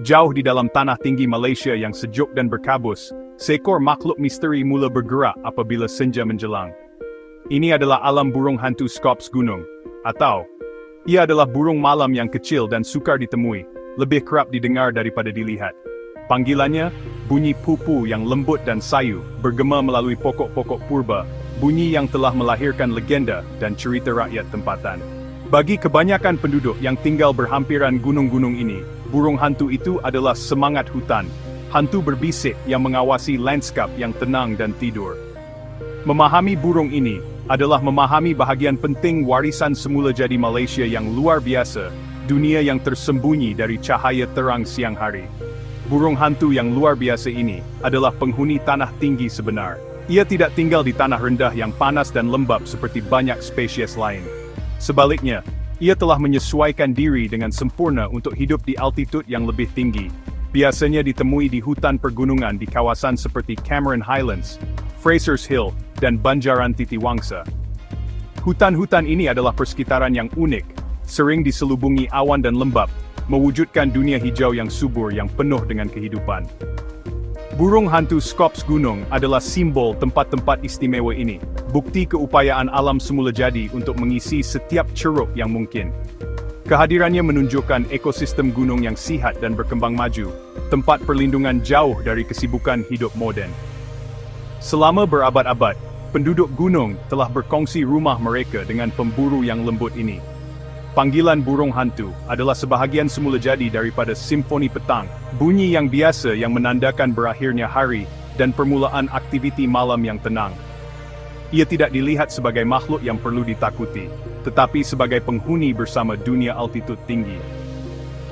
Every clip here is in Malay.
Jauh di dalam tanah tinggi Malaysia yang sejuk dan berkabus, seekor makhluk misteri mula bergerak apabila senja menjelang. Ini adalah alam burung hantu Scops Gunung, atau ia adalah burung malam yang kecil dan sukar ditemui, lebih kerap didengar daripada dilihat. Panggilannya, bunyi pupu yang lembut dan sayu, bergema melalui pokok-pokok purba, bunyi yang telah melahirkan legenda dan cerita rakyat tempatan. Bagi kebanyakan penduduk yang tinggal berhampiran gunung-gunung ini, burung hantu itu adalah semangat hutan, hantu berbisik yang mengawasi lanskap yang tenang dan tidur. Memahami burung ini adalah memahami bahagian penting warisan semula jadi Malaysia yang luar biasa, dunia yang tersembunyi dari cahaya terang siang hari. Burung hantu yang luar biasa ini adalah penghuni tanah tinggi sebenar. Ia tidak tinggal di tanah rendah yang panas dan lembab seperti banyak spesies lain. Sebaliknya, ia telah menyesuaikan diri dengan sempurna untuk hidup di altitude yang lebih tinggi. Biasanya ditemui di hutan pergunungan di kawasan seperti Cameron Highlands, Fraser's Hill, dan Banjaran Titiwangsa. Hutan-hutan ini adalah persekitaran yang unik, sering diselubungi awan dan lembab, mewujudkan dunia hijau yang subur yang penuh dengan kehidupan. Burung hantu Scops Gunung adalah simbol tempat-tempat istimewa ini, bukti keupayaan alam semula jadi untuk mengisi setiap ceruk yang mungkin. Kehadirannya menunjukkan ekosistem gunung yang sihat dan berkembang maju, tempat perlindungan jauh dari kesibukan hidup moden. Selama berabad-abad, penduduk gunung telah berkongsi rumah mereka dengan pemburu yang lembut ini. Panggilan burung hantu adalah sebahagian semula jadi daripada simfoni petang, bunyi yang biasa yang menandakan berakhirnya hari dan permulaan aktiviti malam yang tenang. Ia tidak dilihat sebagai makhluk yang perlu ditakuti, tetapi sebagai penghuni bersama dunia altitude tinggi.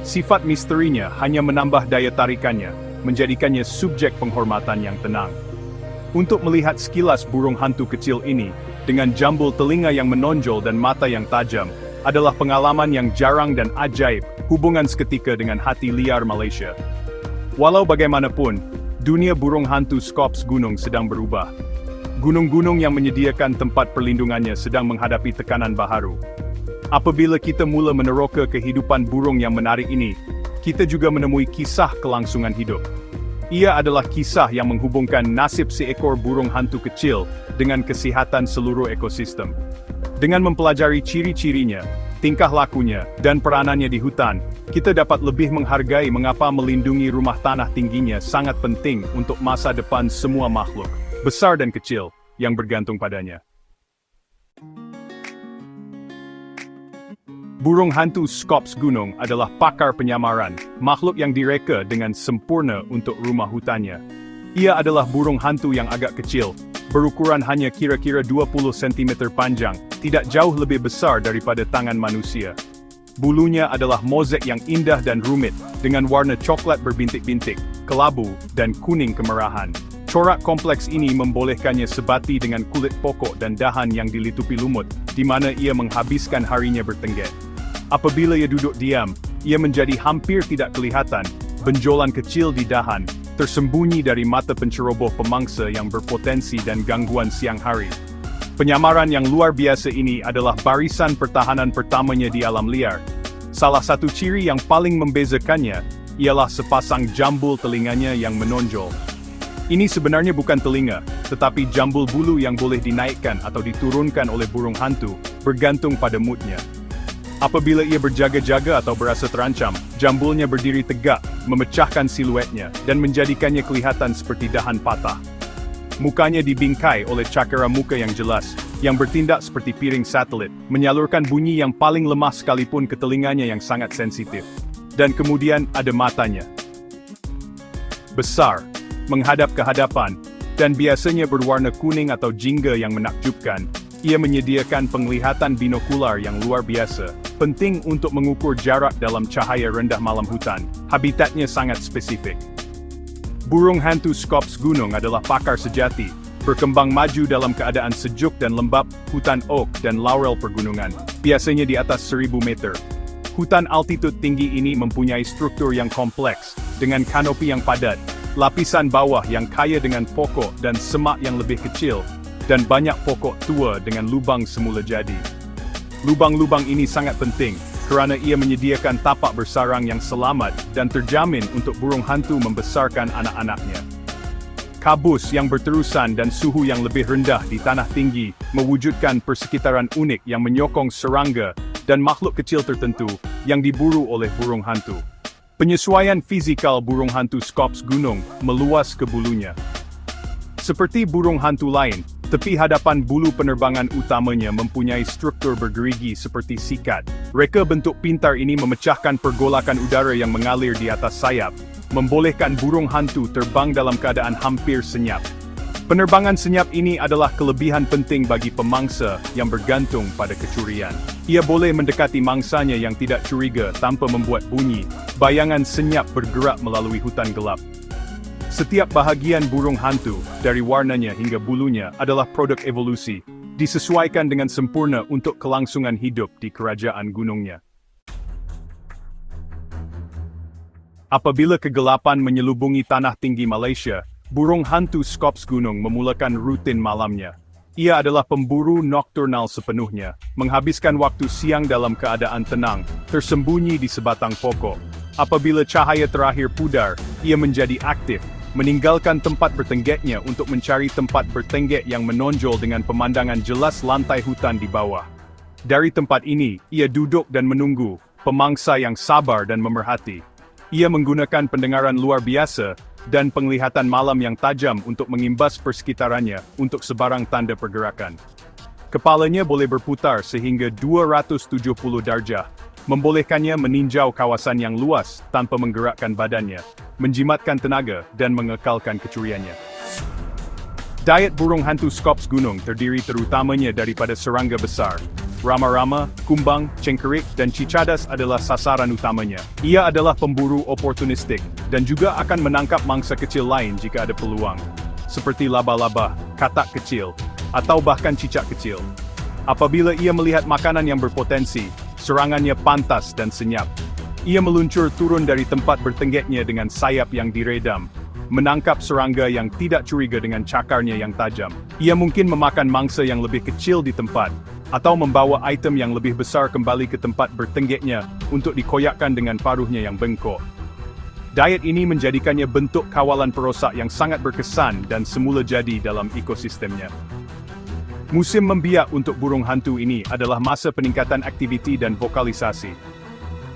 Sifat misterinya hanya menambah daya tarikannya, menjadikannya subjek penghormatan yang tenang. Untuk melihat sekilas burung hantu kecil ini, dengan jambul telinga yang menonjol dan mata yang tajam, adalah pengalaman yang jarang dan ajaib, hubungan seketika dengan hati liar Malaysia. Walau bagaimanapun, dunia burung hantu Scops Gunung sedang berubah. Gunung-gunung yang menyediakan tempat perlindungannya sedang menghadapi tekanan baharu. Apabila kita mula meneroka kehidupan burung yang menarik ini, kita juga menemui kisah kelangsungan hidup. Ia adalah kisah yang menghubungkan nasib seekor burung hantu kecil dengan kesihatan seluruh ekosistem. Dengan mempelajari ciri-cirinya, tingkah lakunya, dan peranannya di hutan, kita dapat lebih menghargai mengapa melindungi rumah tanah tingginya sangat penting untuk masa depan semua makhluk, besar dan kecil, yang bergantung padanya. Burung hantu Scops Gunung adalah pakar penyamaran, makhluk yang direka dengan sempurna untuk rumah hutannya. Ia adalah burung hantu yang agak kecil, berukuran hanya kira-kira 20 cm panjang, tidak jauh lebih besar daripada tangan manusia. Bulunya adalah mozaik yang indah dan rumit, dengan warna coklat berbintik-bintik, kelabu, dan kuning kemerahan. Corak kompleks ini membolehkannya sebati dengan kulit pokok dan dahan yang dilitupi lumut, di mana ia menghabiskan harinya bertengger. Apabila ia duduk diam, ia menjadi hampir tidak kelihatan, benjolan kecil di dahan, tersembunyi dari mata penceroboh pemangsa yang berpotensi dan gangguan siang hari. Penyamaran yang luar biasa ini adalah barisan pertahanan pertamanya di alam liar. Salah satu ciri yang paling membezakannya ialah sepasang jambul telinganya yang menonjol. Ini sebenarnya bukan telinga, tetapi jambul bulu yang boleh dinaikkan atau diturunkan oleh burung hantu, bergantung pada moodnya. Apabila ia berjaga-jaga atau berasa terancam, jambulnya berdiri tegak, memecahkan siluetnya, dan menjadikannya kelihatan seperti dahan patah. Mukanya dibingkai oleh cakera muka yang jelas, yang bertindak seperti piring satelit, menyalurkan bunyi yang paling lemah sekalipun ke telinganya yang sangat sensitif. Dan kemudian ada matanya. Besar, menghadap ke hadapan, dan biasanya berwarna kuning atau jingga yang menakjubkan. Ia menyediakan penglihatan binokular yang luar biasa, penting untuk mengukur jarak dalam cahaya rendah malam hutan. Habitatnya sangat spesifik. Burung hantu Scops Gunung adalah pakar sejati, berkembang maju dalam keadaan sejuk dan lembab, hutan oak dan laurel pergunungan, biasanya di atas 1000 meter. Hutan altitude tinggi ini mempunyai struktur yang kompleks, dengan kanopi yang padat, lapisan bawah yang kaya dengan pokok dan semak yang lebih kecil, dan banyak pokok tua dengan lubang semula jadi. Lubang-lubang ini sangat penting, kerana ia menyediakan tapak bersarang yang selamat dan terjamin untuk burung hantu membesarkan anak-anaknya. Kabus yang berterusan dan suhu yang lebih rendah di tanah tinggi mewujudkan persekitaran unik yang menyokong serangga dan makhluk kecil tertentu yang diburu oleh burung hantu. Penyesuaian fizikal burung hantu Scops gunung meluas ke bulunya. Seperti burung hantu lain, tepi hadapan bulu penerbangan utamanya mempunyai struktur bergerigi seperti sikat. Reka bentuk pintar ini memecahkan pergolakan udara yang mengalir di atas sayap, membolehkan burung hantu terbang dalam keadaan hampir senyap. Penerbangan senyap ini adalah kelebihan penting bagi pemangsa yang bergantung pada kecurian. Ia boleh mendekati mangsanya yang tidak curiga tanpa membuat bunyi. Bayangan senyap bergerak melalui hutan gelap. Setiap bahagian burung hantu, dari warnanya hingga bulunya, adalah produk evolusi, disesuaikan dengan sempurna untuk kelangsungan hidup di kerajaan gunungnya. Apabila kegelapan menyelubungi tanah tinggi Malaysia, burung hantu Scops gunung memulakan rutin malamnya. Ia adalah pemburu nokturnal sepenuhnya, menghabiskan waktu siang dalam keadaan tenang, tersembunyi di sebatang pokok. Apabila cahaya terakhir pudar, ia menjadi aktif, meninggalkan tempat bertenggeknya untuk mencari tempat bertenggek yang menonjol dengan pemandangan jelas lantai hutan di bawah. Dari tempat ini, ia duduk dan menunggu, pemangsa yang sabar dan memerhati. Ia menggunakan pendengaran luar biasa dan penglihatan malam yang tajam untuk mengimbas persekitarannya untuk sebarang tanda pergerakan. Kepalanya boleh berputar sehingga 270 darjah, membolehkannya meninjau kawasan yang luas tanpa menggerakkan badannya, menjimatkan tenaga dan mengekalkan kecuriannya. Diet burung hantu Scops gunung terdiri terutamanya daripada serangga besar. Rama-rama, kumbang, cengkerik, dan cicadas adalah sasaran utamanya. Ia adalah pemburu oportunistik, dan juga akan menangkap mangsa kecil lain jika ada peluang, seperti laba-laba, katak kecil, atau bahkan cicak kecil. Apabila ia melihat makanan yang berpotensi, serangannya pantas dan senyap. Ia meluncur turun dari tempat bertenggeknya dengan sayap yang diredam, menangkap serangga yang tidak curiga dengan cakarnya yang tajam. Ia mungkin memakan mangsa yang lebih kecil di tempat, atau membawa item yang lebih besar kembali ke tempat bertenggeknya untuk dikoyakkan dengan paruhnya yang bengkok. Diet ini menjadikannya bentuk kawalan perosak yang sangat berkesan dan semula jadi dalam ekosistemnya. Musim membiak untuk burung hantu ini adalah masa peningkatan aktiviti dan vokalisasi.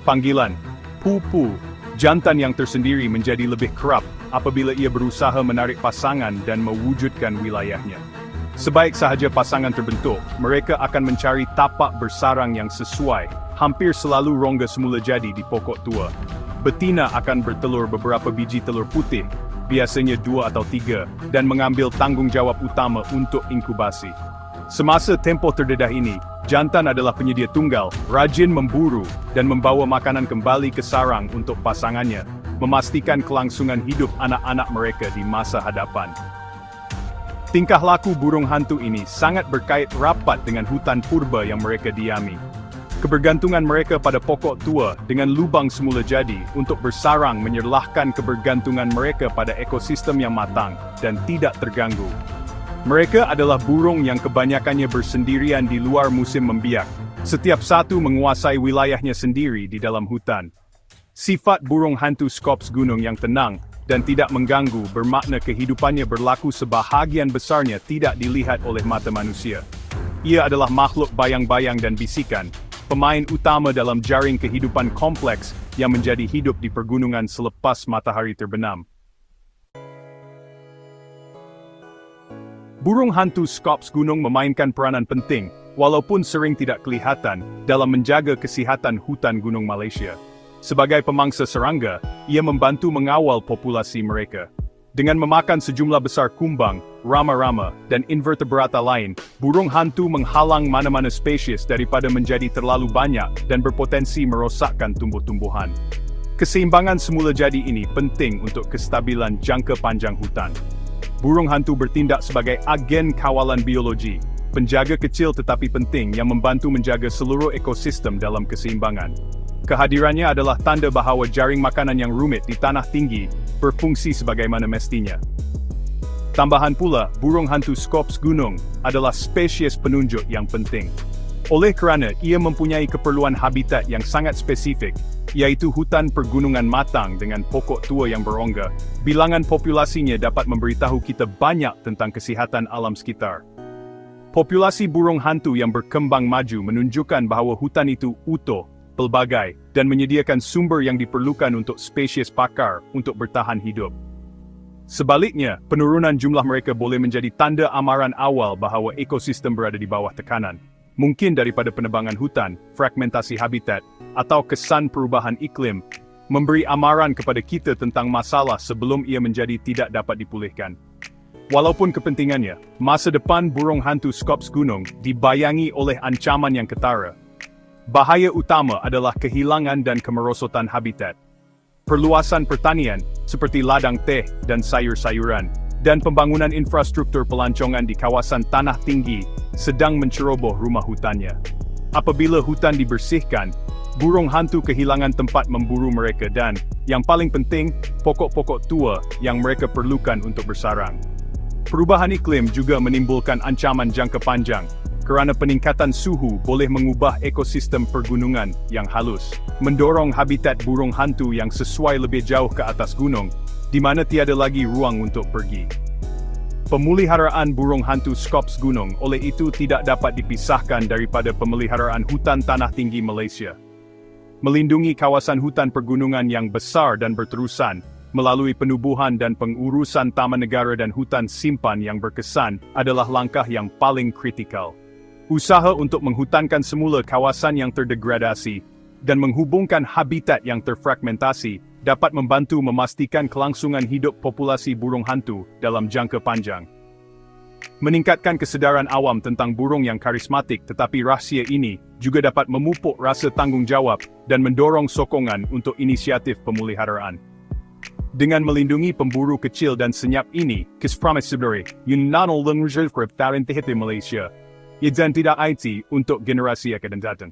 Panggilan, pu-pu, jantan yang tersendiri menjadi lebih kerap apabila ia berusaha menarik pasangan dan mewujudkan wilayahnya. Sebaik sahaja pasangan terbentuk, mereka akan mencari tapak bersarang yang sesuai, hampir selalu rongga semula jadi di pokok tua. Betina akan bertelur beberapa biji telur putih, biasanya 2 atau 3, dan mengambil tanggung jawab utama untuk inkubasi. Semasa tempoh terdedah ini, jantan adalah penyedia tunggal, rajin memburu, dan membawa makanan kembali ke sarang untuk pasangannya, memastikan kelangsungan hidup anak-anak mereka di masa hadapan. Tingkah laku burung hantu ini sangat berkait rapat dengan hutan purba yang mereka diami. Kebergantungan mereka pada pokok tua dengan lubang semula jadi untuk bersarang menyerlahkan kebergantungan mereka pada ekosistem yang matang dan tidak terganggu. Mereka adalah burung yang kebanyakannya bersendirian di luar musim membiak. Setiap satu menguasai wilayahnya sendiri di dalam hutan. Sifat burung hantu Scops gunung yang tenang dan tidak mengganggu bermakna kehidupannya berlaku sebahagian besarnya tidak dilihat oleh mata manusia. Ia adalah makhluk bayang-bayang dan bisikan, pemain utama dalam jaring kehidupan kompleks yang menjadi hidup di pergunungan selepas matahari terbenam. Burung hantu Scops gunung memainkan peranan penting, walaupun sering tidak kelihatan, dalam menjaga kesihatan hutan gunung Malaysia. Sebagai pemangsa serangga, ia membantu mengawal populasi mereka. Dengan memakan sejumlah besar kumbang, rama-rama, dan invertebrata lain, burung hantu menghalang mana-mana spesies daripada menjadi terlalu banyak dan berpotensi merosakkan tumbuh-tumbuhan. Keseimbangan semula jadi ini penting untuk kestabilan jangka panjang hutan. Burung hantu bertindak sebagai agen kawalan biologi, penjaga kecil tetapi penting yang membantu menjaga seluruh ekosistem dalam keseimbangan. Kehadirannya adalah tanda bahawa jaring makanan yang rumit di tanah tinggi berfungsi sebagaimana mestinya. Tambahan pula, burung hantu Scops gunung adalah spesies penunjuk yang penting. Oleh kerana ia mempunyai keperluan habitat yang sangat spesifik, iaitu hutan pergunungan matang dengan pokok tua yang berongga, bilangan populasinya dapat memberitahu kita banyak tentang kesihatan alam sekitar. Populasi burung hantu yang berkembang maju menunjukkan bahawa hutan itu utuh, pelbagai, dan menyediakan sumber yang diperlukan untuk spesies pakar untuk bertahan hidup. Sebaliknya, penurunan jumlah mereka boleh menjadi tanda amaran awal bahawa ekosistem berada di bawah tekanan. Mungkin daripada penebangan hutan, fragmentasi habitat, atau kesan perubahan iklim, memberi amaran kepada kita tentang masalah sebelum ia menjadi tidak dapat dipulihkan. Walaupun kepentingannya, masa depan burung hantu Scops gunung dibayangi oleh ancaman yang ketara. Bahaya utama adalah kehilangan dan kemerosotan habitat. Perluasan pertanian, seperti ladang teh dan sayur-sayuran, dan pembangunan infrastruktur pelancongan di kawasan tanah tinggi sedang menceroboh rumah hutannya. Apabila hutan dibersihkan, burung hantu kehilangan tempat memburu mereka dan, yang paling penting, pokok-pokok tua yang mereka perlukan untuk bersarang. Perubahan iklim juga menimbulkan ancaman jangka panjang, kerana peningkatan suhu boleh mengubah ekosistem pergunungan yang halus, mendorong habitat burung hantu yang sesuai lebih jauh ke atas gunung, di mana tiada lagi ruang untuk pergi. Pemeliharaan burung hantu Scops gunung oleh itu tidak dapat dipisahkan daripada pemeliharaan hutan tanah tinggi Malaysia. Melindungi kawasan hutan pergunungan yang besar dan berterusan, melalui penubuhan dan pengurusan taman negara dan hutan simpan yang berkesan adalah langkah yang paling kritikal. Usaha untuk menghutankan semula kawasan yang terdegradasi dan menghubungkan habitat yang terfragmentasi dapat membantu memastikan kelangsungan hidup populasi burung hantu dalam jangka panjang. Meningkatkan kesedaran awam tentang burung yang karismatik tetapi rahsia ini juga dapat memupuk rasa tanggungjawab dan mendorong sokongan untuk inisiatif pemeliharaan. Dengan melindungi pemburu kecil dan senyap ini, Kispramis Subdari, Yunanol Lengrujer Krip Tarin Tihiti Malaysia, Idzan tidak IT untuk generasi akan datang.